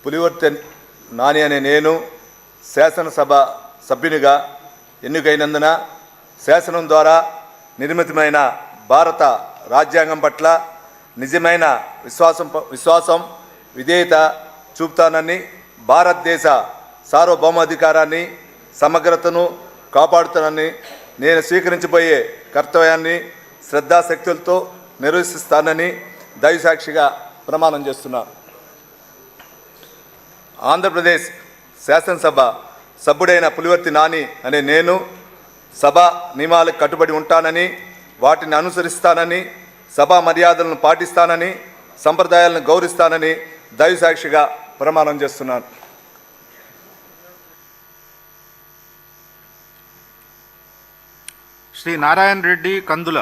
పులివర్తె నాని అనే నేను శాసనసభ సభ్యునిగా ఎన్నికైనందున శాసనం ద్వారా నిర్మితమైన భారత రాజ్యాంగం పట్ల నిజమైన విశ్వాసం విధేయత చూపుతానని, భారతదేశ సార్వభౌమాధికారాన్ని సమగ్రతను కాపాడుతానని, నేను స్వీకరించబోయే కర్తవ్యాన్ని శ్రద్ధాశక్తులతో నిర్వహిస్తానని దైవసాక్షిగా ప్రమాణం చేస్తున్నాను. ఆంధ్రప్రదేశ్ శాసనసభ సభ్యుడైన పులివర్తి నాని అనే నేను సభా నియమాలకు కట్టుబడి ఉంటానని, వాటిని అనుసరిస్తానని, సభా మర్యాదలను పాటిస్తానని, సంప్రదాయాలను గౌరవిస్తానని దైవసాక్షిగా ప్రమాణం చేస్తున్నాను. శ్రీ నారాయణ రెడ్డి కందుల.